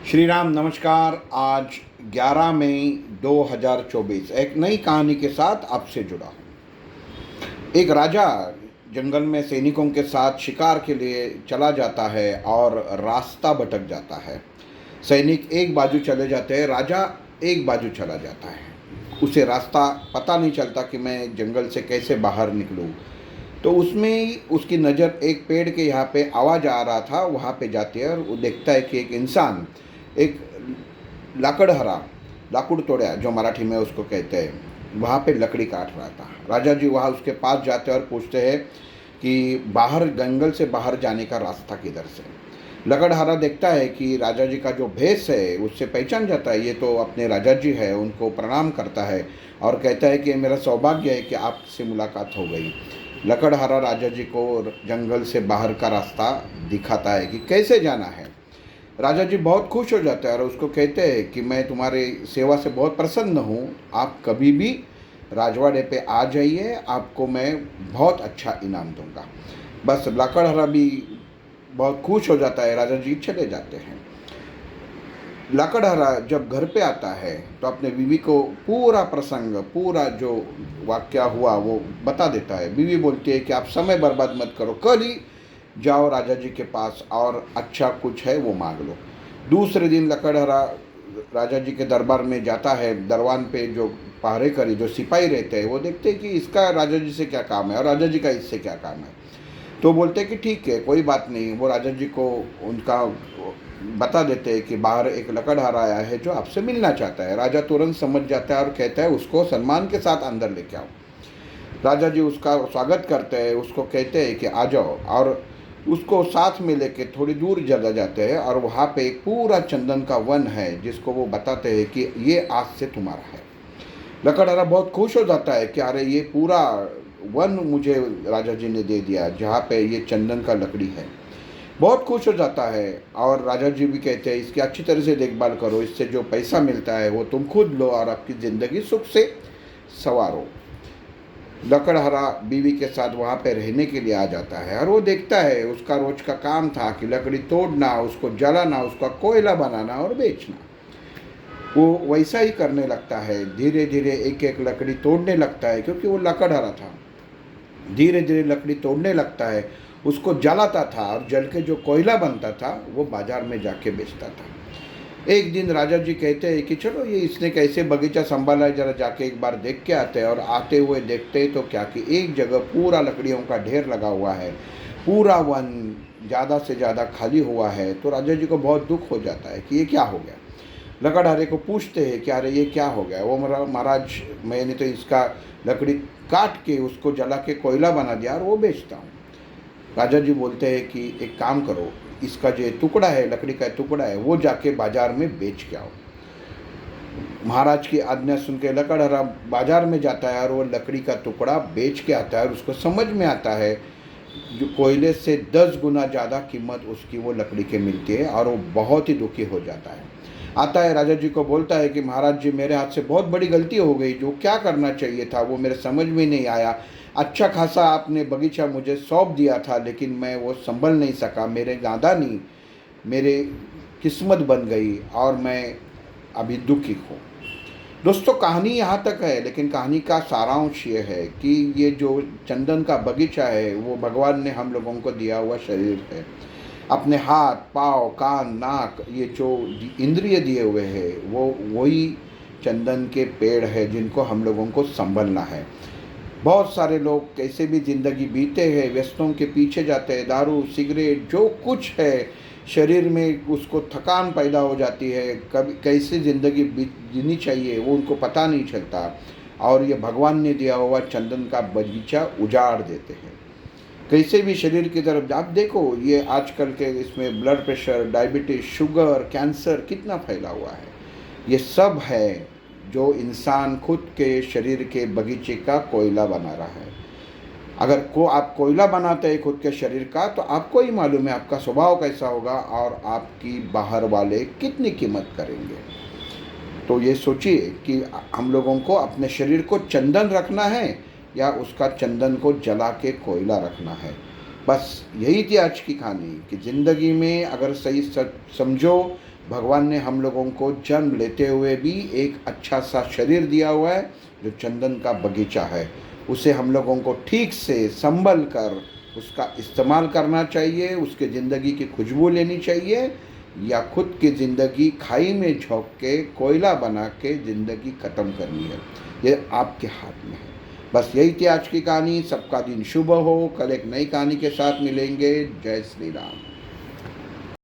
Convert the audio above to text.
श्री राम नमस्कार। आज 11 मई 2024 एक नई कहानी के साथ आपसे जुड़ा हूँ। एक राजा जंगल में सैनिकों के साथ शिकार के लिए चला जाता है और रास्ता भटक जाता है। सैनिक एक बाजू चले जाते हैं, राजा एक बाजू चला जाता है। उसे रास्ता पता नहीं चलता कि मैं जंगल से कैसे बाहर निकलूँ। तो उसमें उसकी नज़र एक पेड़ के यहाँ पे आवाज़ आ रहा था, वहाँ पे जाती है और वो देखता है कि एक इंसान एक लाकड़ तोड़या जो मराठी में उसको कहते हैं, वहाँ पे लकड़ी काट रहा था। राजा जी वहाँ उसके पास जाते हैं और पूछते हैं कि बाहर जंगल से बाहर जाने का रास्ता किधर से। लकड़हारा देखता है कि राजा जी का जो भेष है उससे पहचान जाता है, ये तो अपने राजा जी है। उनको प्रणाम करता है और कहता है कि मेरा सौभाग्य है कि आपसे मुलाकात हो गई। लकड़हारा राजा जी को जंगल से बाहर का रास्ता दिखाता है कि कैसे जाना है। राजा जी बहुत खुश हो जाते हैं और उसको कहते हैं कि मैं तुम्हारी सेवा से बहुत प्रसन्न हूँ, आप कभी भी राजवाड़े पे आ जाइए, आपको मैं बहुत अच्छा इनाम दूंगा। बस लकड़हारा भी बहुत खुश हो जाता है, राजा जी चले जाते हैं। लकड़हारा जब घर पे आता है तो अपने बीवी को पूरा प्रसंग, पूरा जो वाक्य हुआ वो बता देता है। बीवी बोलती है कि आप समय बर्बाद मत करो, कल ही जाओ राजा जी के पास और अच्छा कुछ है वो मांग लो। दूसरे दिन लकड़हारा राजा जी के दरबार में जाता है। दरबार पे जो पहरेकरी, जो सिपाही रहते हैं, वो देखते हैं कि इसका राजा जी से क्या काम है और राजा जी का इससे क्या काम है। तो बोलते हैं कि ठीक है, कोई बात नहीं। वो राजा जी को उनका बता देते हैं कि बाहर एक लकड़हारा आया है जो आपसे मिलना चाहता है। राजा तुरंत समझ जाता है और कहता है उसको सम्मान के साथ अंदर लेके आओ। राजा जी उसका स्वागत करते हैं, उसको कहते हैं कि आ जाओ, और उसको साथ में लेके थोड़ी दूर चला जाते हैं और वहाँ पे एक पूरा चंदन का वन है जिसको वो बताते हैं कि ये आज से तुम्हारा है। लकड़हारा बहुत खुश हो जाता है कि अरे ये पूरा वन मुझे राजा जी ने दे दिया जहाँ पे ये चंदन का लकड़ी है। बहुत खुश हो जाता है और राजा जी भी कहते हैं इसकी अच्छी तरह से देखभाल करो, इससे जो पैसा मिलता है वो तुम खुद लो और आपकी ज़िंदगी सुख से संवारो। लकड़हारा बीवी के साथ वहाँ पे रहने के लिए आ जाता है और वो देखता है उसका रोज का काम था कि लकड़ी तोड़ना, उसको जलाना, उसका कोयला बनाना और बेचना। वो वैसा ही करने लगता है। धीरे धीरे एक एक लकड़ी तोड़ने लगता है, क्योंकि वो लकड़हारा था। धीरे धीरे लकड़ी तोड़ने लगता है, उसको जलाता था और जल के जो कोयला बनता था वो बाजार में जाके बेचता था। एक दिन राजा जी कहते हैं कि चलो ये इसने कैसे बगीचा संभाला है, जरा जाके एक बार देख के आते हैं। और आते हुए देखते हैं तो क्या कि एक जगह पूरा लकड़ियों का ढेर लगा हुआ है, पूरा वन ज़्यादा से ज़्यादा खाली हुआ है। तो राजा जी को बहुत दुख हो जाता है कि ये क्या हो गया। लकड़हारे को पूछते हैं कि अरे ये क्या हो गया। वो महाराज मैंने तो इसका लकड़ी काट के उसको जला के कोयला बना दिया और वो बेचता हूँ। राजा जी बोलते हैं कि एक काम करो, इसका जो टुकड़ा है, लकड़ी का टुकड़ा है, वो जाके बाजार में बेच के आओ। महाराज की आज्ञा सुन के लकड़हारा बाजार में जाता है और वो लकड़ी का टुकड़ा बेच के आता है और उसको समझ में आता है जो कोयले से 10 गुना ज़्यादा कीमत उसकी वो लकड़ी के मिलती है और वो बहुत ही दुखी हो जाता है। आता है राजा जी को बोलता है कि महाराज जी मेरे हाथ से बहुत बड़ी गलती हो गई, जो क्या करना चाहिए था वो मेरे समझ में नहीं आया। अच्छा खासा आपने बगीचा मुझे सौंप दिया था लेकिन मैं वो संभल नहीं सका, मेरे नादानी मेरे किस्मत बन गई और मैं अभी दुखी हूँ। दोस्तों कहानी यहाँ तक है, लेकिन कहानी का सारांश ये है कि ये जो चंदन का बगीचा है वो भगवान ने हम लोगों को दिया हुआ शरीर है। अपने हाथ, पाँव, कान, नाक, ये जो इंद्रिय दिए हुए हैं वो वही चंदन के पेड़ है जिनको हम लोगों को संभलना है। बहुत सारे लोग कैसे भी ज़िंदगी बीते हैं, व्यस्तों के पीछे जाते हैं, दारू, सिगरेट, जो कुछ है शरीर में उसको थकान पैदा हो जाती है। कभी कैसे ज़िंदगी जीनी चाहिए वो उनको पता नहीं चलता और ये भगवान ने दिया हुआ चंदन का बगीचा उजाड़ देते हैं। कैसे भी शरीर की तरफ आप देखो, ये आजकल के इसमें blood pressure, diabetes, sugar, cancer कितना फैला हुआ है। ये सब है जो इंसान खुद के शरीर के बगीचे का कोयला बना रहा है। अगर आप कोयला बनाते हैं खुद के शरीर का तो आपको ही मालूम है आपका स्वभाव कैसा होगा और आपकी बाहर वाले कितनी कीमत करेंगे। तो ये सोचिए कि हम लोगों को अपने शरीर को चंदन रखना है या उसका चंदन को जला के कोयला रखना है। बस यही थी आज की कहानी कि ज़िंदगी में अगर सही समझो भगवान ने हम लोगों को जन्म लेते हुए भी एक अच्छा सा शरीर दिया हुआ है जो चंदन का बगीचा है। उसे हम लोगों को ठीक से संभल कर उसका इस्तेमाल करना चाहिए, उसके ज़िंदगी की खुशबू लेनी चाहिए, या खुद की ज़िंदगी खाई में झोंक के कोयला बना के ज़िंदगी ख़त्म करनी है। ये आपके हाथ में है। बस यही थी आज की कहानी। सबका दिन शुभ हो। कल एक नई कहानी के साथ मिलेंगे। जय श्री राम।